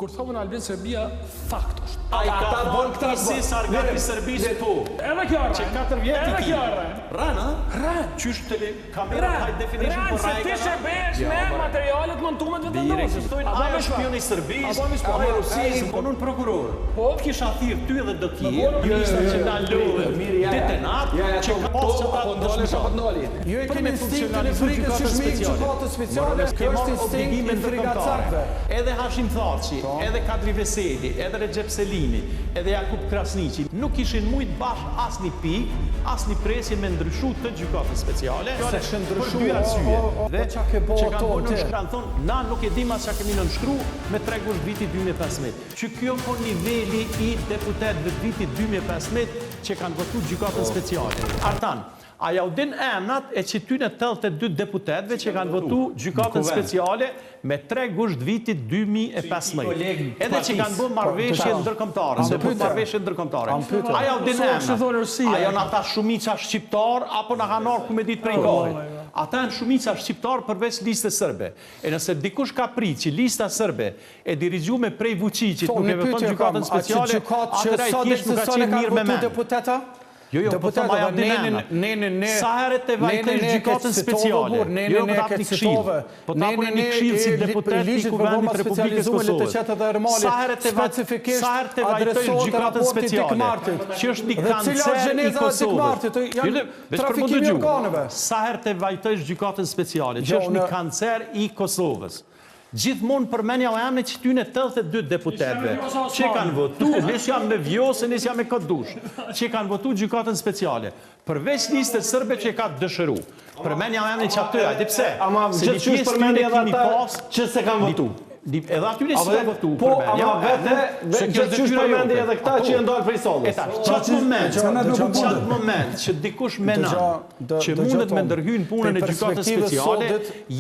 Kur thomën Albin Serbia, fakt është. A i ka bon këta si sargati Serbisë po. Edhe kjo arre. Që 4 vjetë Edhe kjo arre. Rana? Rana. Qysh të kamera high definition për rajka. Rana, se ti shërbesh me materialet montumet të vendosës. Ajo shpioni Serbisë, ajo Rusisë, po unë prokuror. Po kisha thirr ty edhe do t'je. Ministra që na lodhën. Detenat që ka pas çata dëshmorë. Ju e keni instinktën e frikës që shmik gjykatës speciale, kjo është instinkt i frikacakëve. Edhe Hashim Thaçi, edhe Kadri Veseli, edhe Recep Selimi, edhe Jakub Krasniqi nuk ishin mujt bashkë asnjë pikë, asnjë presje me ndryshu të gjykatës speciale. Se kështë ndryshu, për dy arsye. Dhe që kanë bënë kanë thonë, na nuk e dim as çka kemi nënshkru me tregun viti 2015. Që kjo po niveli i deputetëve viti 2015 që kanë votuar gjykatën speciale. Artan, a ja u din emrat e që ty në 82 deputetëve që kanë votu gjykatën speciale me 3 gusht vitit 2015. Edhe që kanë bërë marrëveshje ndërkombëtare, se bërë marrëveshje ndërkombëtare. A ja u din emrat? A janë ata shumica shqiptar apo na kanë ardhur ku me ditë prej garit? Ata janë shumica shqiptar përveç listës serbe. E nëse dikush ka prit që lista serbe e dirigjuar prej Vučićit nuk e voton gjykatën speciale, atëra i thjesht nuk ka qenë mirë me mend. Jo, po të maja dinena. Sa herët të vajtësh gjykatën speciale. Jo, po të apë një këshilë. Po të apë një këshilë si deputet i Kuvendit Republikës Kosovës. Sa herët të vajtësh gjykatën speciale. Që është një kancer i Kosovës. Sa herët të vajtësh gjykatën speciale. Që është një kancer i Kosovës. Gjithmonë përmenja o emne që ty në 82 deputetve që kanë votu, nes jam me vjose, nes jam me këtë dush, që kanë votu gjykatën speciale, përveç listët sërbe që ka dëshëru. Përmenja o emne që aty, ajde pse? Ama gjithë përmenja edhe ata që se kanë votu. Edhe aty në si ka votu po, ama vete gjithë përmendi edhe këta që e ndalë prej sollës. Qatë moment që dikush mena që mundet me ndërhyjnë punën e gjykatës speciale,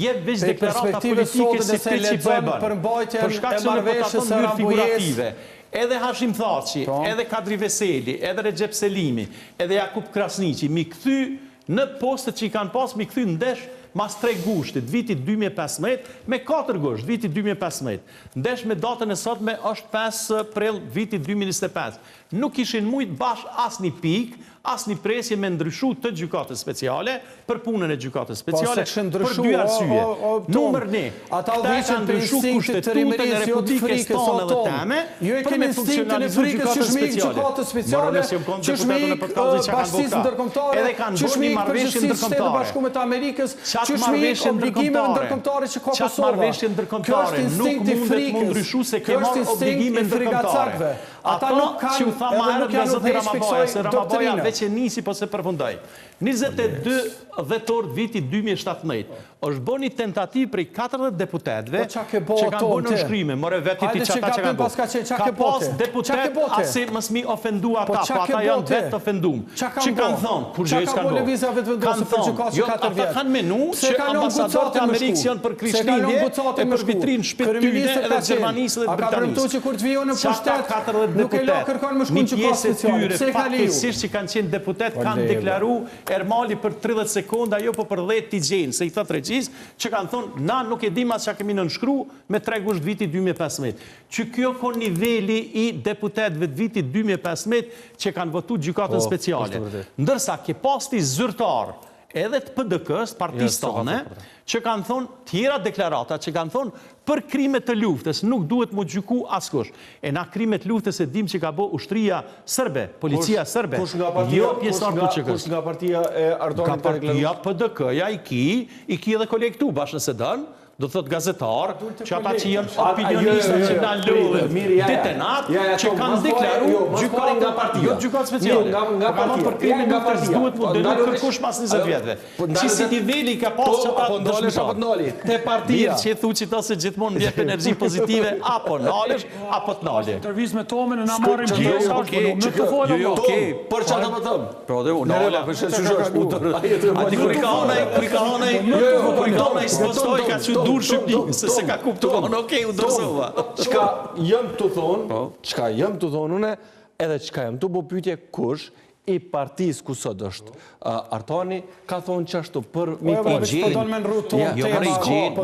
je veç deklarata politike se ti që bëbën, për shkak që në potaton njërë figurative. Edhe Hashim Thaçi, edhe Kadri Veseli, edhe Recep Selimi, edhe Jakub Krasniqi, mi këthy në postet që i kanë pas, mi këthy ndesh mas 3 gushtit, vitit 2015, me 4 gusht, vitit 2015. Ndesh me datën e sotme është 5 prill vitit 2025. Nuk ishin mujt bash asnjë pikë, asnjë presje me ndryshu të gjykatës speciale për punën e gjykatës speciale për 2 arsye. Numër 1, ata kanë ndryshu kushtetutën e Republikës tonë edhe teme për me funksionalizu gjykatës speciale. Që shmik bashkësisë ndërkombëtare, edhe kanë bërë një marrëveshje ndërkombëtare. Që shmik obligime ndërkombëtare që ka Kosova. Kjo është instinkti i frikës. Kjo është instinkti i frikacakëve. Ata nuk kanë që u tha ma herët nga zoti Ramabaja, se Ramabaja veç e nisi po se përfundoj. 22 dhjetor vitit 2017 është bërë një tentativ prej 40 deputetve që kanë bërë në shkrime. More veti ti qata që kanë bërë. Ka pas deputet asi mësmi ofendu ata, po ata janë vetë ofendum. Që kanë thonë, kur gjë s'kanë bërë. Kanë thonë, jo, ata kanë menu që ambasadorët e Amerikës janë për krishtlindje e për vitrinë shpirtyne edhe Gjermanisë dhe Britanisë. Nuk e la kërkon më shkun që ka speciale. Pse ka leju? Fatkesisht që kanë qenë deputet, kanë deklaru Ermali për 30 sekonda, jo po për 10 t'i gjenë, se i thot regjis, që kanë thonë, na nuk e dim as që kemi nënshkru me 3 gusht vitit 2015. Që kjo ko niveli i deputetve vitit 2015 që kanë votu gjykatën speciale. Ndërsa ke pasti zyrtar edhe të PDK-s, partisë tonë, që kanë thonë tjera deklarata, që kanë thonë për krimet të luftës, nuk duhet mu gjyku askush. E na krimet luftës e dim që ka bo ushtria sërbe, policia sërbe, jo pjesar PÇK-s. Kush nga partia e Ardonit ka partia PDK-ja i ki edhe kolegë tu bashkë nëse dënë, do të thot gazetar, që ata që janë opinionista që na lodhen detenat, që kanë deklaru gjykatë nga partia. Jo gjykatë speciale. Nga partia. Për krimin luftës duhet mu dënu kërkush mas 20 vjetëve. Që si niveli ka pas që ata dëshmitar. Te partia. Mirë që e thu që ta se gjithmonë vjep energji pozitive, apo nalesh, apo të nale. Intervjiz me Tomin në na marim Për që ata më thëmë? Pro dhe unë, nale. Ati kër i ka dur Shqipni, se ka kuptuar, okej, u dosova. Qka jëm të thonë une, edhe qka jëm të po pyetje kush i partisë ku sot është Artani, ka thonë që ashtu për Po do me nërru tonë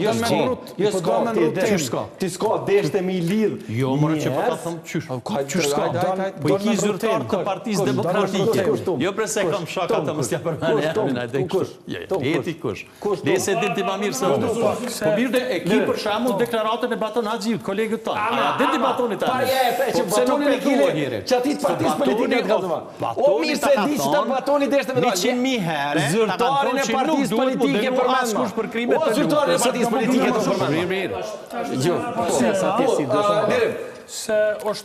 tema. Ti s'ka deshte me i lidh. Jo, mërë që përta thëmë qysh s'ka. Po i ki zyrtar të partisë demokratike. Jo prese kam shaka të mështja për mene. Jeti kush. Dese din ti ma mirë se unë. Po mirë dhe e ki për shamu deklaratën e Baton Haxhiut, kolegët ta. Din ti Batonit ta. Batonin e kile, që ati të partisë politike të gazova. O mirë se di që të Batoni deshte me dojnë. 100.000 herë, zyrtarin e partisë politike për përmenma. O, zyrtarin e partisë politike të përmenma. Jo, sa ti si dëshë.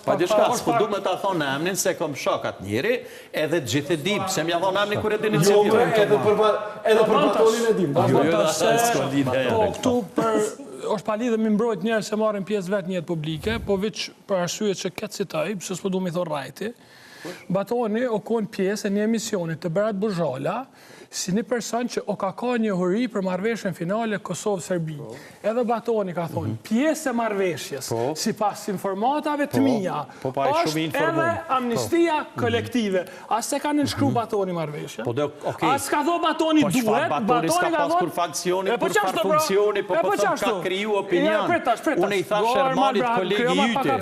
Pa dishka, s'po du me ta thonë emnin se kom shokat njeri, edhe gjithë e dim, se m'ja thonë emnin kër e din iniciativën. Edhe për Batonin e dim. Këtu është pa lidhe mi mbrojt njerë se marrin pjesë vetë njëtë publike, po veç për arsye që këtë citaj, pëse s'po du me thonë rajti, Batoni o konë pjesë e një emisionit të Berat Buzhala, si një person që o ka një huri për marrëveshjen finale Kosovë-Serbi. Edhe Batoni ka thonë, pjesë e marrëveshjes, si pas informatave të mija, është edhe amnistia kolektive. As se ka nënshkru Batoni marrëveshjen. As ka dho Batoni duhet, Batoni ka dho... kur faksioni, kur funksioni, po thëmë ka kriju opinion. Unë i thash Shermanit kolegi jyte.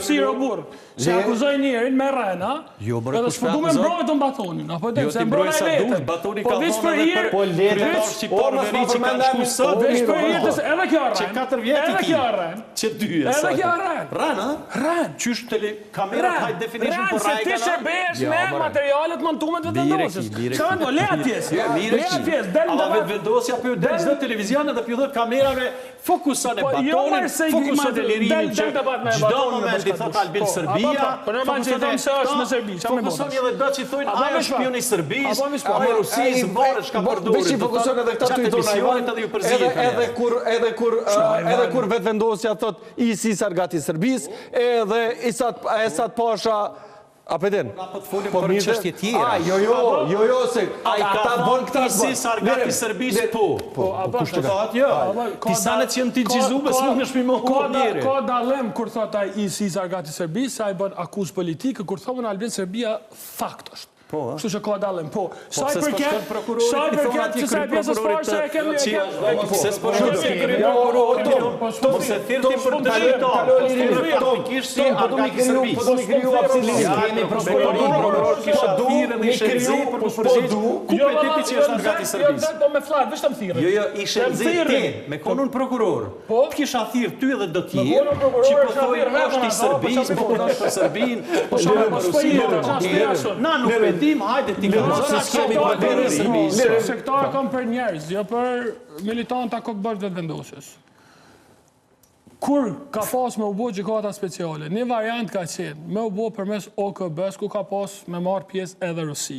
Se akuzoj njerin me rena, edhe s'po du me mbrojt të Batonin. Jo ti mbrojt sa duhet, Batoni ka thonë edhe për kryetar shqiptar veri që kanë shku sot, edhe kjo që 4 vjetë i ki, që 2 e edhe kjo rren. Rren, ha? Rren. Qysh kamerat hajt definition për rren, se ti shërbesh me materialet montumet të vendosjes. Ka në do, leja pjesë. Leja pjesë, del në vetë vendosja për del zdo televizionet dhe për dhe kamerave fokuson e Batonit, fokuson e lirimin që gjdo moment i thot Albin Serbia, fokuson edhe do që i thujnë ajo shpion i Serbis, ajo Rusis, vore shka përdurit. Veç i fokuson edhe këta të i thonë edhe kur vetë vendosja thot Isi Sargati Serbis, edhe Esat Pasha Apeten. Po të folim për çështje tjera. Jo, se ata bën këta si Sargati Serbis po. Kushtë thotë jo. Ti sanet që janë ti gjizume, s'mund me shpimohu njeri. Ka dalem kur thot ai si Sargati Serbis, sa i bën akuzë politike, kur thomën Albin Serbia fakt është. Kështu që ka dalem, po. Sa i përket që sa i pjesës parë se e kemi... Se s'po shkët mos e thirti për të shqita. Kishë si Argati Serbis. Po do mi kriju apsilini. Kemi prokuror, kisha thirë dhe i shënzi për të përgjith. Ku për titi që është Argati Serbis? Jo, me flarë, vështë më thirë. Jo, i shënzi ti, me konun prokuror. Të kisha thirë ty edhe do tjerë, që po thojë është i Serbis, po përdo është Serbin, po shumë e Rusinë. Na nuk me dim, hajde ti ka zona që kemi probleme në Serbis. Se këta e kam për njerëz, jo për militanta kokëbashkë dhe vendosjes. Kur ka pas me u bo gjykata speciale, një variant ka qenë me u bo përmes OKB-s, ku ka pas me marrë pjesë edhe Rusia.